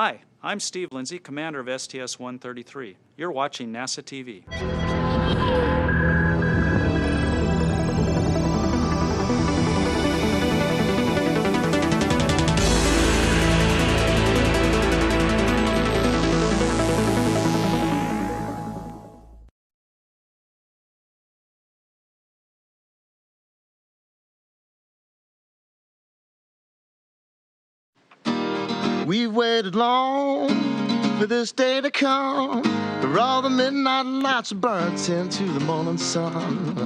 Hi, I'm Steve Lindsey, commander of STS-133. You're watching NASA TV. We've waited long for this day to come, for all the midnight lights are burnt into the morning sun.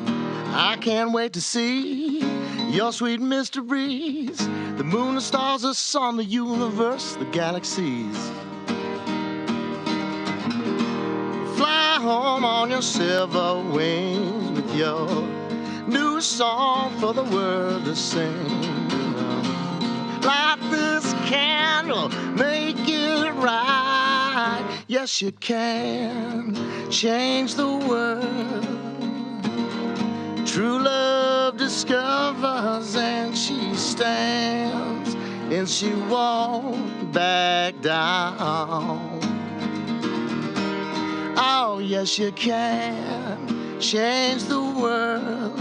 I can't wait to see your sweet mysteries, the moon, the stars, the sun, the universe, the galaxies. Fly home on your silver wings with your new song for the world to sing. Light this candle, make it right. Yes, you can change the world. True love discovers and she stands and she won't back down. Oh, yes, you can change the world.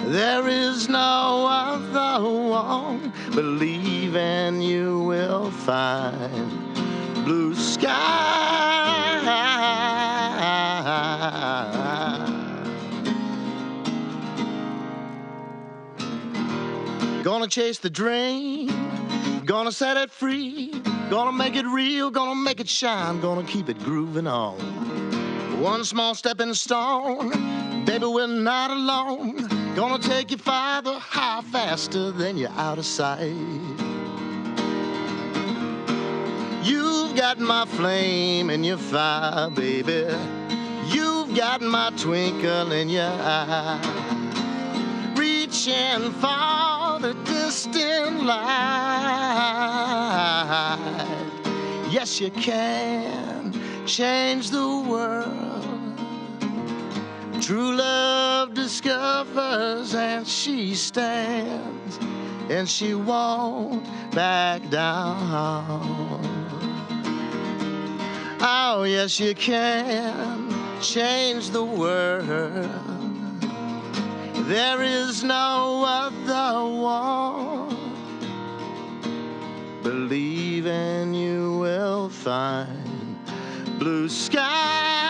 There is no other one. Believe and you will find blue sky. Gonna chase the dream, gonna set it free, gonna make it real, gonna make it shine, gonna keep it grooving on. One small stepping stone, baby, we're not alone. Gonna take you farther, higher, faster than you're out of sight. You've got my flame in your fire, baby. You've got my twinkle in your eye. Reaching for the distant light. Yes, you can change the world. True love discovers and she stands and she won't back down. Oh, yes, you can change the world. There is no other one. Believe and you will find blue sky.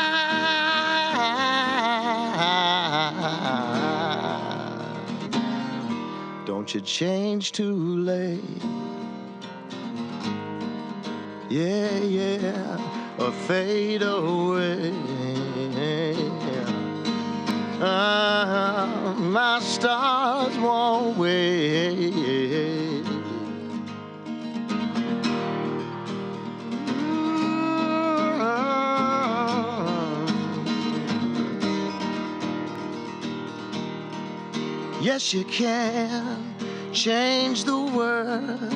Don't you change too late. Yeah, yeah, or fade away. My stars won't wait. Yes, you can change the world.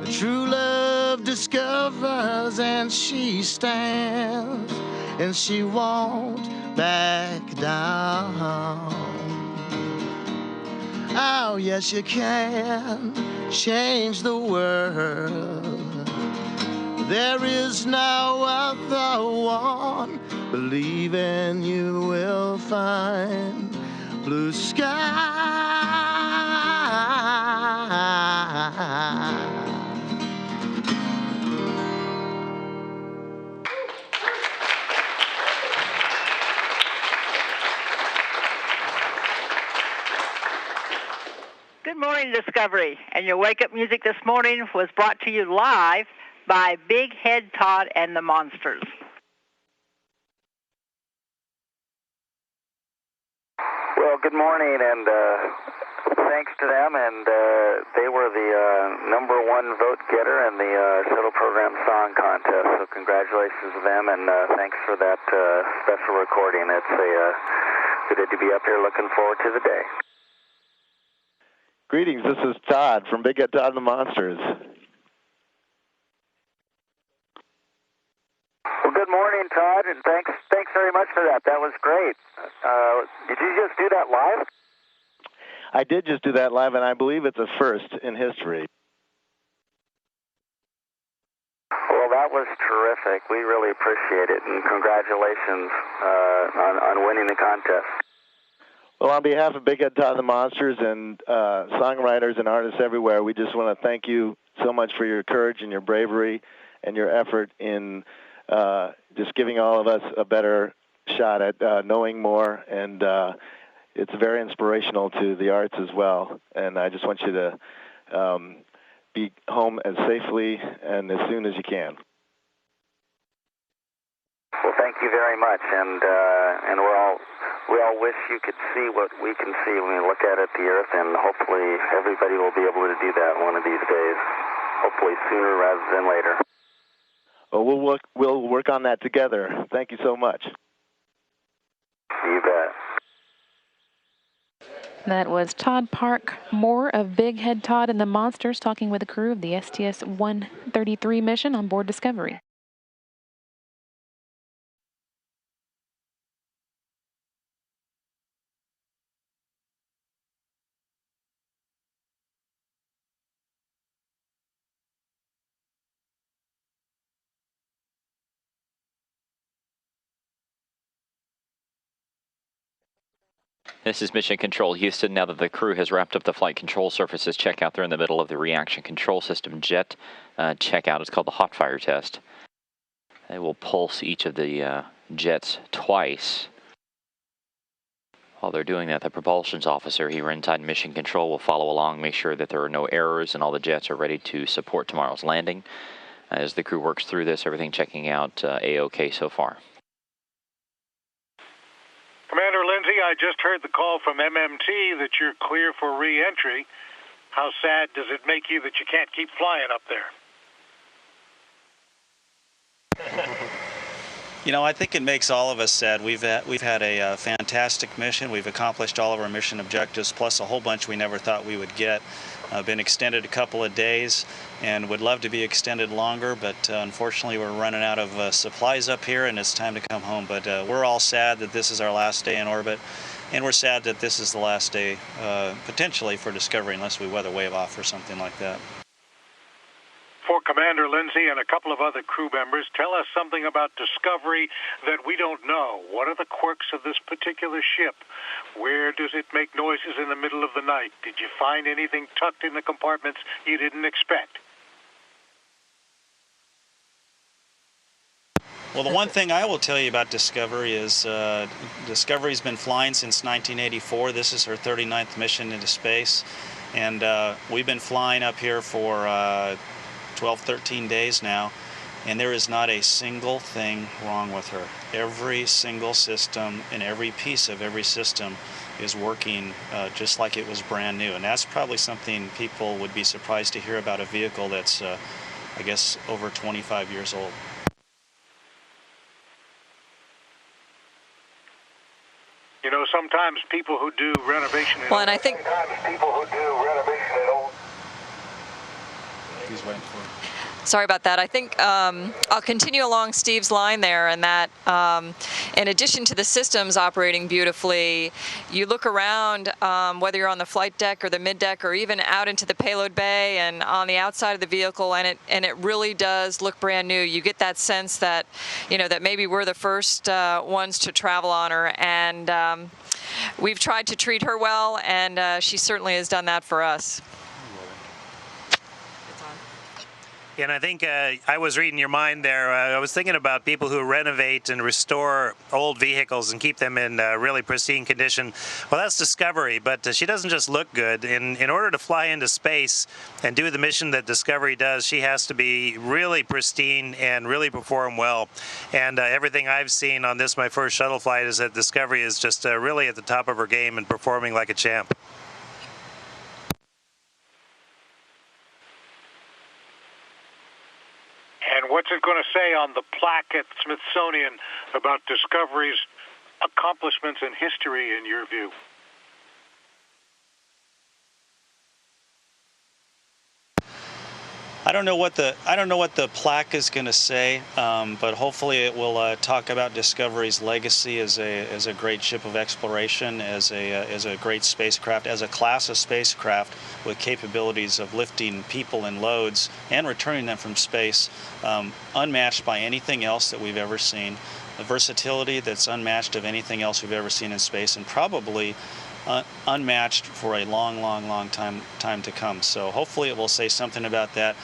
True love discovers and she stands and she won't back down. Oh, yes, you can change the world. There is no other one. Believe and you will find blue sky. Good morning, Discovery. And your wake-up music this morning was brought to you live by Big Head Todd and the Monsters. Well, good morning, and thanks to them, and they were the number one vote getter in the Shuttle Program Song Contest, so congratulations to them, and thanks for that special recording. It's good to be up here, looking forward to the day. Greetings, this is Todd from Big Head Todd and the Monsters. Well, good morning, Todd, and thanks very much for that. That was great. Did you just do that live? I did just do that live, and I believe it's a first in history. that was terrific. We really appreciate it, and congratulations on winning the contest. Well, on behalf of Big Head Todd and the Monsters and songwriters and artists everywhere, we just want to thank you so much for your courage and your bravery and your effort in just giving all of us a better shot at knowing more. And it's very inspirational to the arts as well. And I just want you to be home as safely and as soon as you can. Well, thank you very much, and we all wish you could see what we can see when we look at the Earth, and hopefully everybody will be able to do that one of these days. Hopefully sooner rather than later. Well, we'll work on that together. Thank you so much. You bet. That was Todd Park Moore of Big Head Todd and the Monsters talking with the crew of the STS-133 mission on board Discovery. This is Mission Control Houston. Now that the crew has wrapped up the flight control surfaces checkout, they're in the middle of the reaction control system jet checkout. It's called the hot fire test. They will pulse each of the jets twice. While they're doing that, the propulsions officer here inside Mission Control will follow along, make sure that there are no errors and all the jets are ready to support tomorrow's landing. As the crew works through this, everything checking out A-OK so far. Commander Lindsey, I just heard the call from MMT that you're clear for re-entry. How sad does it make you that you can't keep flying up there? You know, I think it makes all of us sad. We've had a fantastic mission. We've accomplished all of our mission objectives, plus a whole bunch we never thought we would get. Been extended a couple of days, and would love to be extended longer, but unfortunately we're running out of supplies up here, and it's time to come home. But we're all sad that this is our last day in orbit, and we're sad that this is the last day, potentially, for Discovery, unless we weather wave off or something like that. For Commander Lindsey and a couple of other crew members, tell us something about Discovery that we don't know. What are the quirks of this particular ship? Where does it make noises in the middle of the night? Did you find anything tucked in the compartments you didn't expect? Well, the one thing I will tell you about Discovery is Discovery's been flying since 1984. This is her 39th mission into space, and we've been flying up here for 12, 13 days now, and there is not a single thing wrong with her. Every single system and every piece of every system is working just like it was brand new, and that's probably something people would be surprised to hear about a vehicle that's, I guess, over 25 years old. You know, sometimes people who do renovation at He's waiting for it. Sorry about that. I think I'll continue along Steve's line there, and that in addition to the systems operating beautifully, you look around, whether you're on the flight deck or the mid-deck or even out into the payload bay and on the outside of the vehicle, and it really does look brand new. You get that sense that, you know, that maybe we're the first ones to travel on her, and we've tried to treat her well, and she certainly has done that for us. And I think I was reading your mind there. I was thinking about people who renovate and restore old vehicles and keep them in really pristine condition. Well, that's Discovery, but she doesn't just look good. In order to fly into space and do the mission that Discovery does, she has to be really pristine and really perform well. And everything I've seen on this, my first shuttle flight, is that Discovery is just really at the top of her game and performing like a champ. And what's it going to say on the plaque at Smithsonian about Discovery's accomplishments and history, in your view? I don't know what the plaque is going to say, but hopefully it will talk about Discovery's legacy as a great ship of exploration, as a great spacecraft, as a class of spacecraft with capabilities of lifting people and loads and returning them from space, unmatched by anything else that we've ever seen. The versatility that's unmatched of anything else we've ever seen in space, and probably unmatched for a long time to come. So hopefully it will say something about that,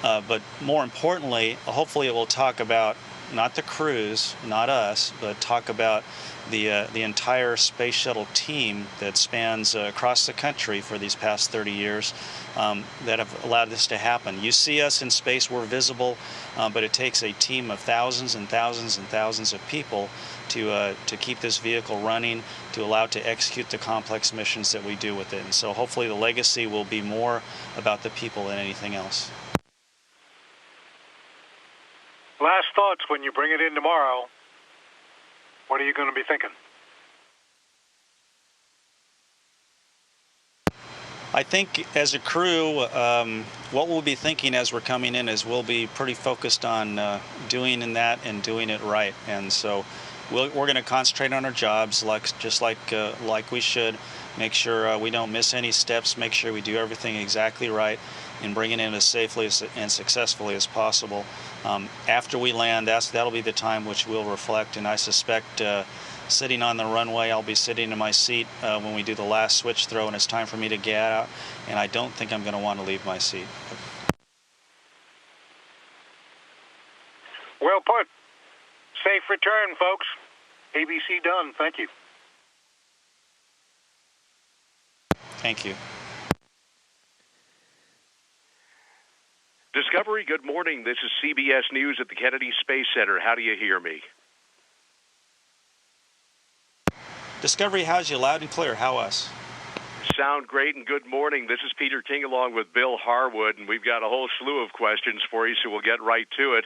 but more importantly, hopefully it will talk about not the crews, not us, but talk about the entire space shuttle team that spans across the country for these past 30 years that have allowed this to happen. You see us in space, we're visible, but it takes a team of thousands and thousands and thousands of people to keep this vehicle running, to allow it to execute the complex missions that we do with it. And so hopefully the legacy will be more about the people than anything else. Last thoughts when you bring it in tomorrow. What are you going to be thinking? I think as a crew, what we'll be thinking as we're coming in is we'll be pretty focused on doing that and doing it right. And so we're going to concentrate on our jobs just like we should. Make sure we don't miss any steps. Make sure we do everything exactly right and bring it in as safely and successfully as possible. After we land, that'll be the time which we'll reflect. And I suspect sitting on the runway, I'll be sitting in my seat when we do the last switch throw and it's time for me to get out. And I don't think I'm going to want to leave my seat. Well put. Safe return, folks. ABC done. Thank you. Thank you. Discovery, good morning. This is CBS News at the Kennedy Space Center. How do you hear me? Discovery, how's you? Loud and clear. How us? Sound great, and good morning. This is Peter King along with Bill Harwood, and we've got a whole slew of questions for you, so we'll get right to it.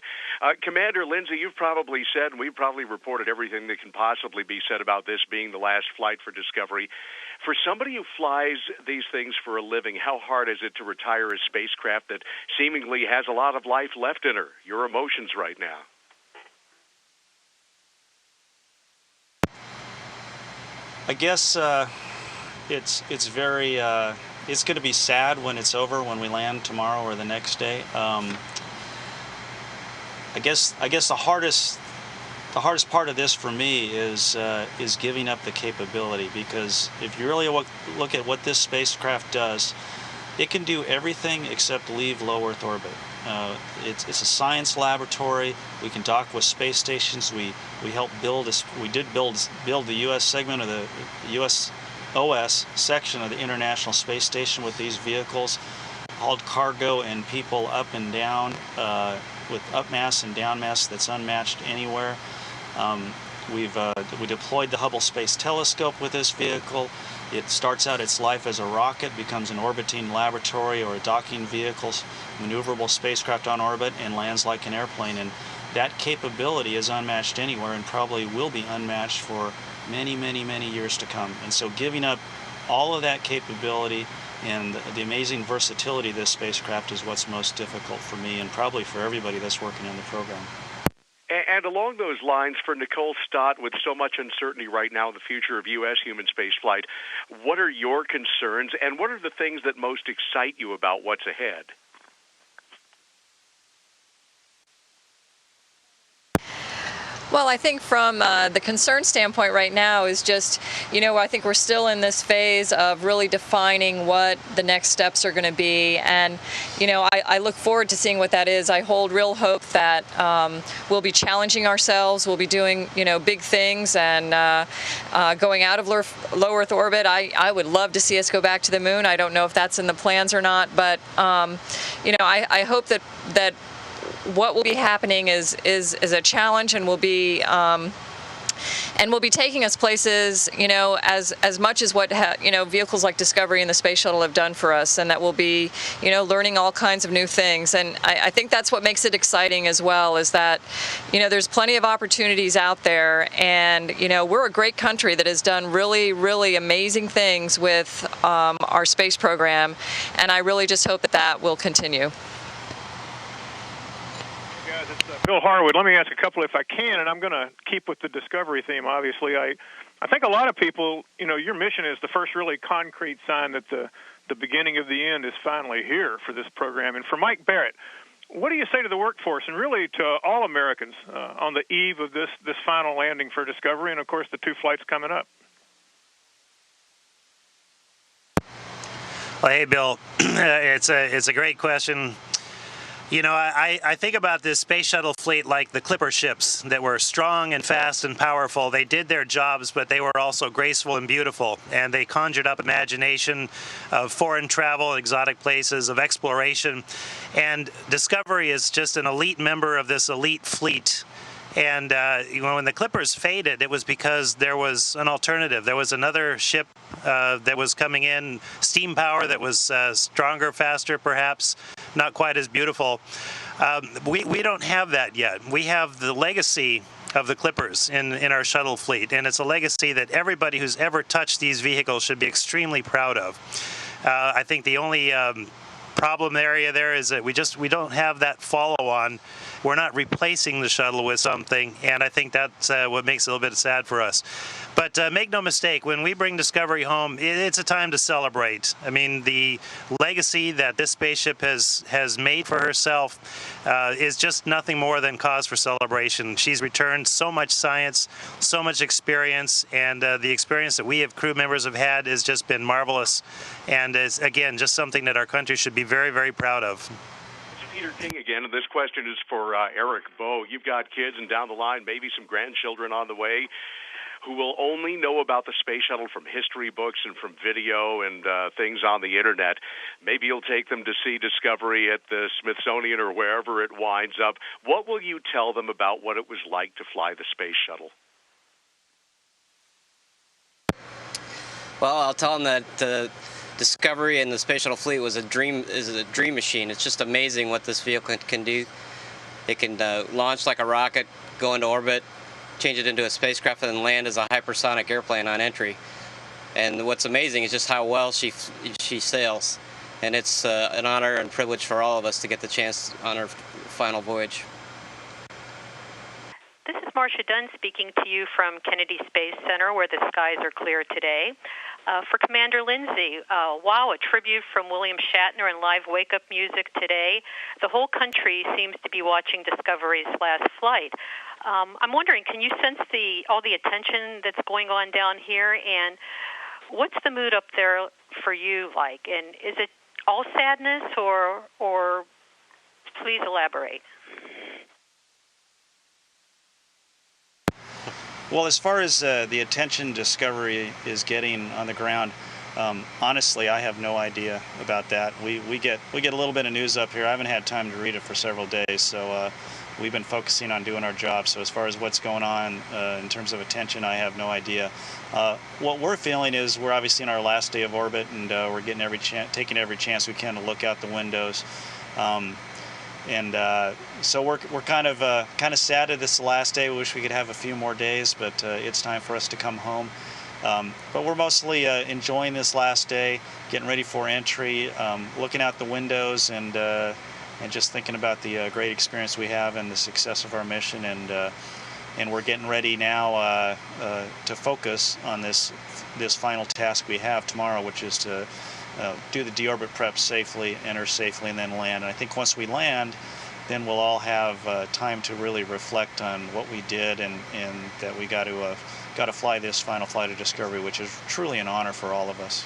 Commander Lindsey, you've probably said, and we've probably reported everything that can possibly be said about this being the last flight for Discovery. For somebody who flies these things for a living, how hard is it to retire a spacecraft that seemingly has a lot of life left in her? Your emotions right now. I guess it's very it's going to be sad when it's over, when we land tomorrow or the next day. I guess the hardest part of this for me is giving up the capability, because if you really look at what this spacecraft does, it can do everything except leave low Earth orbit. It's a science laboratory. We can dock with space stations. We helped build the U.S. segment of the U.S. OS section of the International Space Station with these vehicles, hauled cargo and people up and down with up mass and down mass that's unmatched anywhere. We deployed the Hubble Space Telescope with this vehicle. It starts out its life as a rocket, becomes an orbiting laboratory or a docking vehicle, maneuverable spacecraft on orbit, and lands like an airplane. And that capability is unmatched anywhere, and probably will be unmatched for many, many, many years to come. And so giving up all of that capability and the amazing versatility of this spacecraft is what's most difficult for me, and probably for everybody that's working on the program. And along those lines, for Nicole Stott, with so much uncertainty right now in the future of U.S. human spaceflight, what are your concerns, and what are the things that most excite you about what's ahead? Well, I think from the concern standpoint right now is just, I think we're still in this phase of really defining what the next steps are going to be. And, I look forward to seeing what that is. I hold real hope that we'll be challenging ourselves. We'll be doing, big things and going out of low Earth orbit. I would love to see us go back to the moon. I don't know if that's in the plans or not. But, I hope that what will be happening is a challenge, and will be taking us places, as much as what vehicles like Discovery and the Space Shuttle have done for us, and that we'll be, learning all kinds of new things. And I think that's what makes it exciting as well, is that, there's plenty of opportunities out there, and we're a great country that has done really, really amazing things with our space program, and I really just hope that will continue. guys, it's Bill Harwood. Let me ask a couple if I can, and I'm going to keep with the Discovery theme, obviously. I think a lot of people, your mission is the first really concrete sign that the beginning of the end is finally here for this program. And for Mike Barrett, what do you say to the workforce and really to all Americans on the eve of this final landing for Discovery and, of course, the 2 flights coming up? Well, hey, Bill, it's a great question. I think about this space shuttle fleet like the Clipper ships that were strong and fast and powerful. They did their jobs, but they were also graceful and beautiful, and they conjured up imagination of foreign travel, exotic places, of exploration. And Discovery is just an elite member of this elite fleet. And when the Clippers faded, it was because there was an alternative. There was another ship that was coming in, steam power that was stronger, faster, perhaps, not quite as beautiful. We don't have that yet. We have the legacy of the Clippers in our shuttle fleet, and it's a legacy that everybody who's ever touched these vehicles should be extremely proud of. I think the only problem area there is that we don't have that follow-on. We're not replacing the shuttle with something, and I think that's what makes it a little bit sad for us. But make no mistake, when we bring Discovery home, it's a time to celebrate. I mean, the legacy that this spaceship has made for herself is just nothing more than cause for celebration. She's returned so much science, so much experience, and the experience that we as crew members have had has just been marvelous, and is, again, just something that our country should be very, very proud of. Peter King again, and this question is for Eric Bowe. You've got kids, and down the line, maybe some grandchildren on the way, who will only know about the space shuttle from history books and from video and things on the internet. Maybe you'll take them to see Discovery at the Smithsonian or wherever it winds up. What will you tell them about what it was like to fly the space shuttle? Well, I'll tell them that Discovery and the space shuttle fleet is a dream machine. It's just amazing what this vehicle can do. It can launch like a rocket, go into orbit, change it into a spacecraft, and then land as a hypersonic airplane on entry. And what's amazing is just how well she sails. And it's an honor and privilege for all of us to get the chance on our final voyage. This is Marcia Dunn speaking to you from Kennedy Space Center, where the skies are clear today. For Commander Lindsey, wow, a tribute from William Shatner and live wake-up music today. The whole country seems to be watching Discovery's last flight. I'm wondering, can you sense all the attention that's going on down here, and what's the mood up there for you like? And is it all sadness, or please elaborate? Well, as far as the attention Discovery is getting on the ground, honestly, I have no idea about that. We get a little bit of news up here. I haven't had time to read it for several days, so we've been focusing on doing our job. So as far as what's going on in terms of attention, I have no idea. What we're feeling is we're obviously in our last day of orbit, and we're getting taking every chance we can to look out the windows. So we're kind of sad that this is the last day. We wish we could have a few more days, but it's time for us to come home. But we're mostly enjoying this last day, getting ready for entry, looking out the windows, and just thinking about the great experience we have and the success of our mission. And we're getting ready now to focus on this final task we have tomorrow, which is to do the deorbit prep safely, enter safely, and then land. And I think once we land, then we'll all have time to really reflect on what we did, and that we got to fly this final flight of Discovery, which is truly an honor for all of us.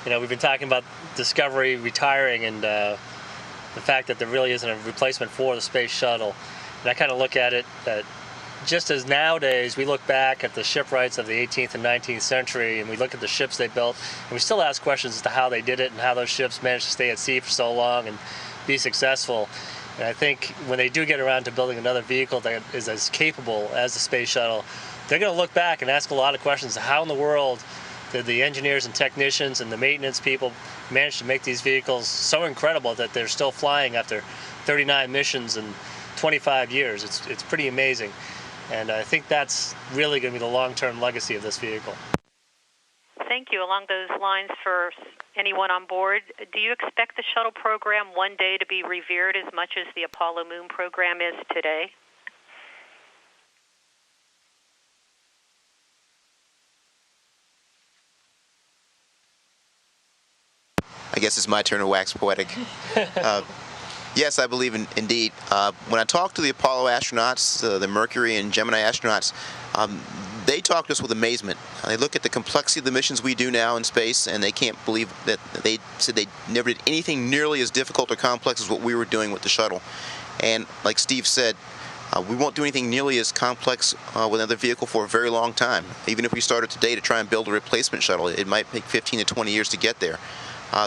We've been talking about Discovery retiring, and the fact that there really isn't a replacement for the space shuttle. And I kind of look at it that just as nowadays we look back at the shipwrights of the 18th and 19th century, and we look at the ships they built, and we still ask questions as to how they did it and how those ships managed to stay at sea for so long and be successful. And I think when they do get around to building another vehicle that is as capable as the space shuttle, they're going to look back and ask a lot of questions. How in the world did the engineers and technicians and the maintenance people manage to make these vehicles so incredible that they're still flying after 39 missions and 25 years? It's pretty amazing. And I think that's really going to be the long-term legacy of this vehicle. Thank you. Along those lines, for anyone on board, do you expect the shuttle program one day to be revered as much as the Apollo Moon program is today? I guess it's my turn to wax poetic. Yes, I believe indeed. When I talk to the Apollo astronauts, the Mercury and Gemini astronauts, they talk to us with amazement. They look at the complexity of the missions we do now in space, and they can't believe that they said they never did anything nearly as difficult or complex as what we were doing with the shuttle. And like Steve said, we won't do anything nearly as complex with another vehicle for a very long time. Even if we started today to try and build a replacement shuttle, it might take 15 to 20 years to get there.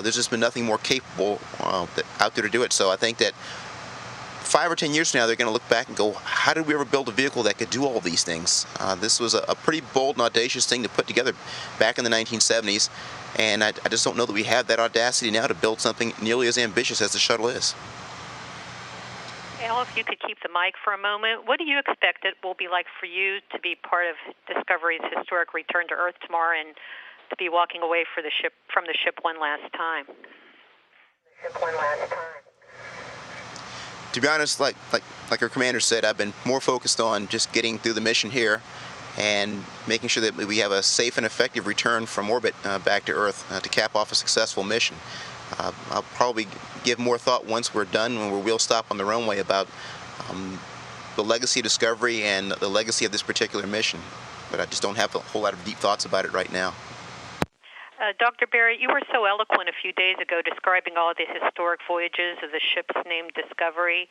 There's just been nothing more capable out there to do it. So I think that 5 or 10 years from now, they're going to look back and go, how did we ever build a vehicle that could do all these things? This was a pretty bold and audacious thing to put together back in the 1970s, and I just don't know that we have that audacity now to build something nearly as ambitious as the shuttle is. Al, if you could keep the mic for a moment, what do you expect it will be like for you to be part of Discovery's historic return to Earth tomorrow and to be walking away from the ship one last time? To be honest, like our commander said, I've been more focused on just getting through the mission here and making sure that we have a safe and effective return from orbit back to Earth to cap off a successful mission. I'll probably give more thought once we're done, when we'll stop on the runway, about the legacy of Discovery and the legacy of this particular mission. But I just don't have a whole lot of deep thoughts about it right now. Dr. Barrett, you were so eloquent a few days ago describing all the historic voyages of the ships named Discovery.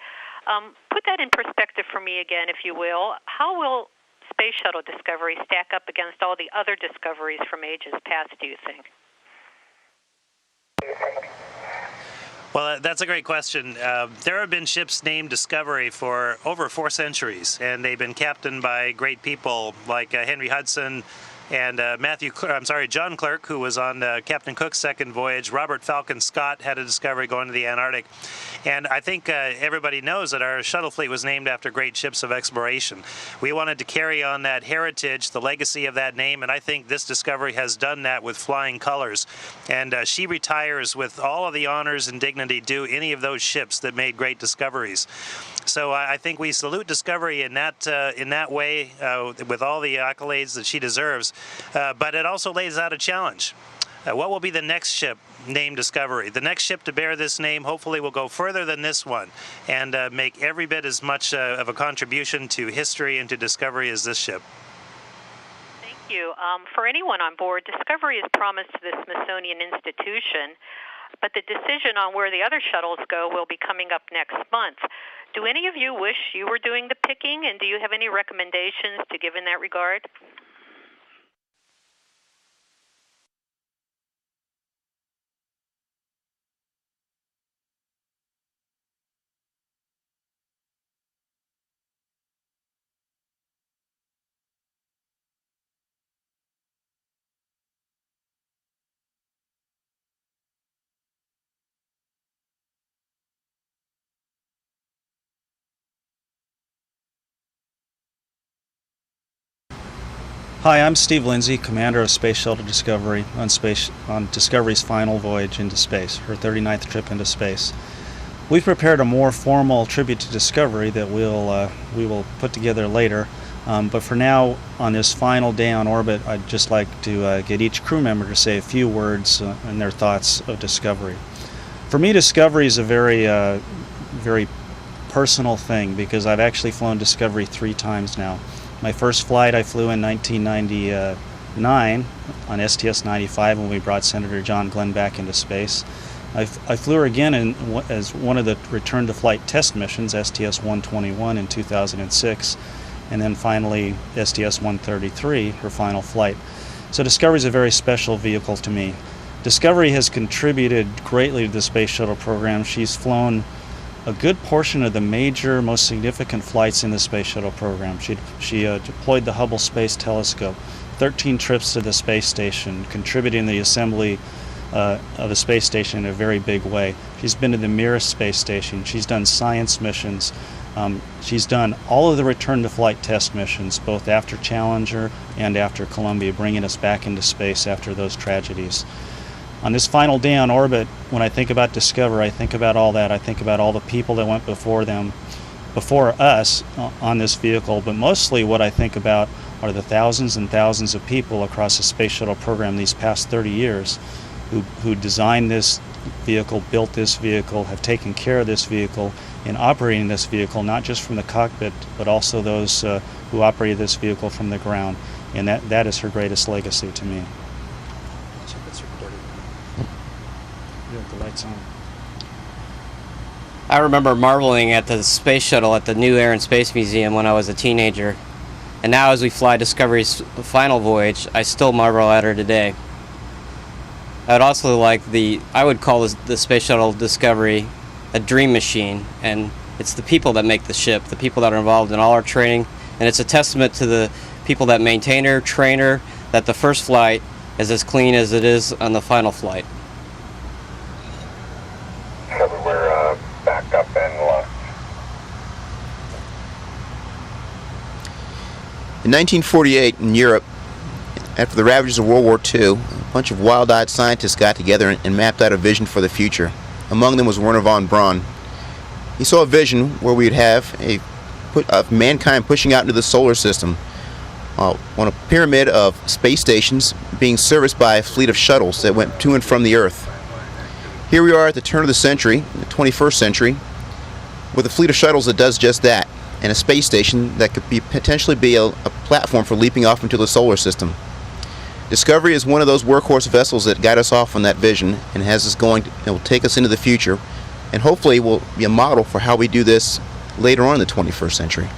Put that in perspective for me again, if you will. How will Space Shuttle Discovery stack up against all the other discoveries from ages past, do you think? Well, that's a great question. There have been ships named Discovery for over 4 centuries, and they've been captained by great people like Henry Hudson and John Clerk, who was on Captain Cook's second voyage. Robert Falcon Scott had a Discovery going to the Antarctic. And I think everybody knows that our shuttle fleet was named after great ships of exploration. We wanted to carry on that heritage, the legacy of that name, and I think this Discovery has done that with flying colors. And she retires with all of the honors and dignity due any of those ships that made great discoveries. So I think we salute Discovery in that way, with all the accolades that she deserves. But it also lays out a challenge. What will be the next ship named Discovery? The next ship to bear this name hopefully will go further than this one and make every bit as much of a contribution to history and to Discovery as this ship. Thank you. For anyone on board, Discovery is promised to the Smithsonian Institution, but the decision on where the other shuttles go will be coming up next month. Do any of you wish you were doing the picking, and do you have any recommendations to give in that regard? Hi, I'm Steve Lindsey, commander of Space Shuttle Discovery on Discovery's final voyage into space, her 39th trip into space. We've prepared a more formal tribute to Discovery that we will put together later. But for now, on this final day on orbit, I'd just like to get each crew member to say a few words and their thoughts of Discovery. For me, Discovery is a very personal thing, because I've actually flown Discovery 3 times now. My first flight I flew in 1999 on STS-95 when we brought Senator John Glenn back into space. I flew her again as one of the return-to-flight test missions, STS-121 in 2006, and then finally STS-133, her final flight. So Discovery is a very special vehicle to me. Discovery has contributed greatly to the Space Shuttle program. She's flown a good portion of the major, most significant flights in the Space Shuttle program. She deployed the Hubble Space Telescope, 13 trips to the space station, contributing to the assembly of the space station in a very big way. She's been to the Mir space station. She's done science missions. She's done all of the return-to-flight test missions, both after Challenger and after Columbia, bringing us back into space after those tragedies. on this final day on orbit, when I think about Discovery, I think about all that. I think about all the people that went before us on this vehicle, but mostly what I think about are the thousands and thousands of people across the Space Shuttle program these past 30 years who designed this vehicle, built this vehicle, have taken care of this vehicle, and operating this vehicle, not just from the cockpit, but also those who operated this vehicle from the ground. And that is her greatest legacy to me. The lights on. I remember marveling at the Space Shuttle at the New Air and Space Museum when I was a teenager. And now as we fly Discovery's final voyage, I still marvel at her today. I would also I would call the Space Shuttle Discovery a dream machine, and it's the people that make the ship, the people that are involved in all our training, and it's a testament to the people that maintain her, train her, that the first flight is as clean as it is on the final flight. We're backed up and launched. In 1948, in Europe, after the ravages of World War II, a bunch of wild-eyed scientists got together and mapped out a vision for the future. Among them was Wernher von Braun. He saw a vision where we'd have of mankind pushing out into the solar system on a pyramid of space stations being serviced by a fleet of shuttles that went to and from the Earth. Here we are at the turn of the century, the 21st century, with a fleet of shuttles that does just that, and a space station that could potentially be a platform for leaping off into the solar system. Discovery is one of those workhorse vessels that guide us off on that vision and has us going. It will take us into the future, and hopefully will be a model for how we do this later on in the 21st century.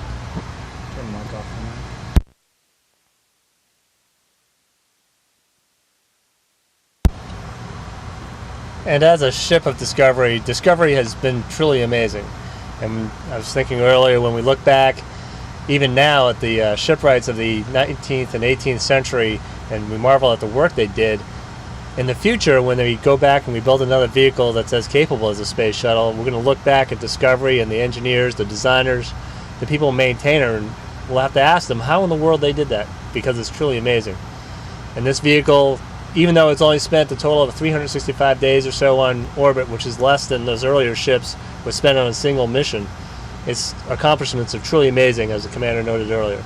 And as a ship of Discovery, Discovery has been truly amazing. And I was thinking earlier, when we look back, even now at the shipwrights of the 19th and 18th century, and we marvel at the work they did, in the future, when we go back and we build another vehicle that's as capable as a space shuttle, we're going to look back at Discovery and the engineers, the designers, the people who maintain her, and we'll have to ask them how in the world they did that, because it's truly amazing. And this vehicle, even though it's only spent a total of 365 days or so on orbit, which is less than those earlier ships was spent on a single mission, its accomplishments are truly amazing, as the commander noted earlier.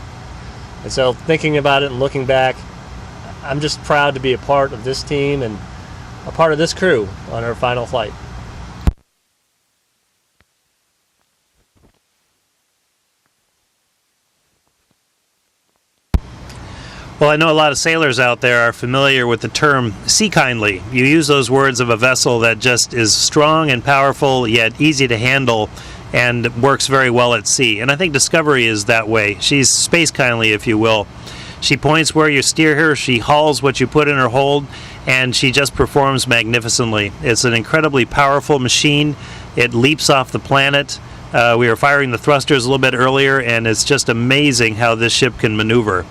And so thinking about it and looking back, I'm just proud to be a part of this team and a part of this crew on our final flight. Well, I know a lot of sailors out there are familiar with the term sea kindly. You use those words of a vessel that just is strong and powerful, yet easy to handle, and works very well at sea. And I think Discovery is that way. She's space kindly, if you will. She points where you steer her, she hauls what you put in her hold, and she just performs magnificently. It's an incredibly powerful machine. It leaps off the planet. We were firing the thrusters a little bit earlier, and it's just amazing how this ship can maneuver.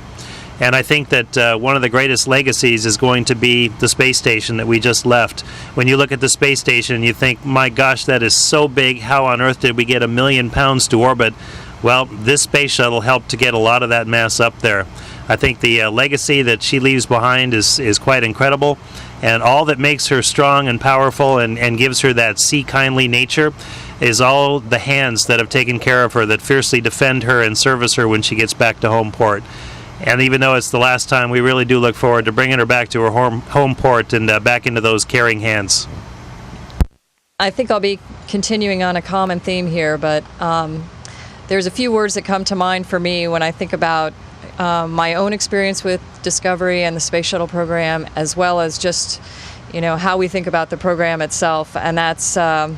And I think that one of the greatest legacies is going to be the space station that we just left. When you look at the space station, you think, my gosh, that is so big. How on earth did we get 1 million pounds to orbit? Well, this space shuttle helped to get a lot of that mass up there. I think the legacy that she leaves behind is quite incredible. And all that makes her strong and powerful and gives her that sea-kindly nature is all the hands that have taken care of her, that fiercely defend her and service her when she gets back to home port. And even though it's the last time, we really do look forward to bringing her back to her home port and back into those caring hands. I think I'll be continuing on a common theme here, but there's a few words that come to mind for me when I think about my own experience with Discovery and the Space Shuttle program, as well as just, how we think about the program itself. And that's a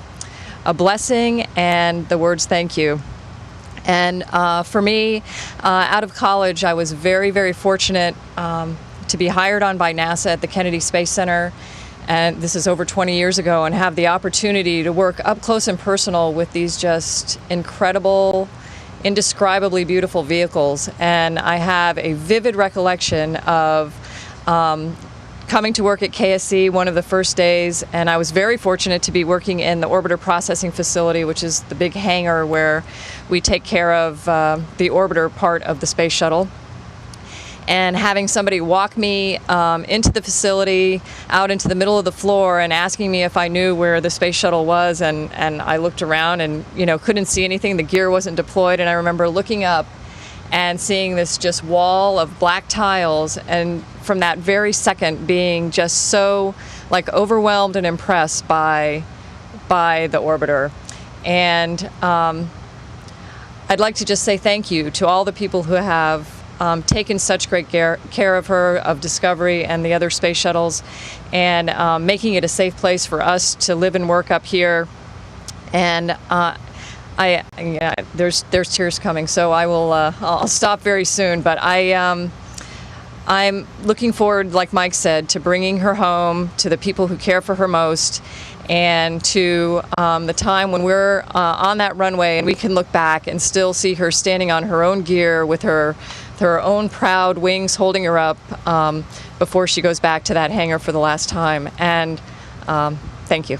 blessing and the words thank you. And for me, out of college, I was very, very fortunate to be hired on by NASA at the Kennedy Space Center, and this is over 20 years ago, and have the opportunity to work up close and personal with these just incredible, indescribably beautiful vehicles. And I have a vivid recollection of coming to work at KSC one of the first days, and I was very fortunate to be working in the orbiter processing facility, which is the big hangar where we take care of the orbiter part of the space shuttle. and having somebody walk me into the facility, out into the middle of the floor, and asking me if I knew where the space shuttle was, and I looked around and couldn't see anything. The gear wasn't deployed, and I remember looking up and seeing this just wall of black tiles, and from that very second being just so overwhelmed and impressed by the orbiter. And I'd like to just say thank you to all the people who have taken such great care of her, of Discovery and the other space shuttles, and making it a safe place for us to live and work up here. And there's tears coming, so I'll stop very soon. But I'm looking forward, like Mike said, to bringing her home to the people who care for her most, and to the time when we're on that runway and we can look back and still see her standing on her own gear with her own proud wings holding her up before she goes back to that hangar for the last time. And thank you.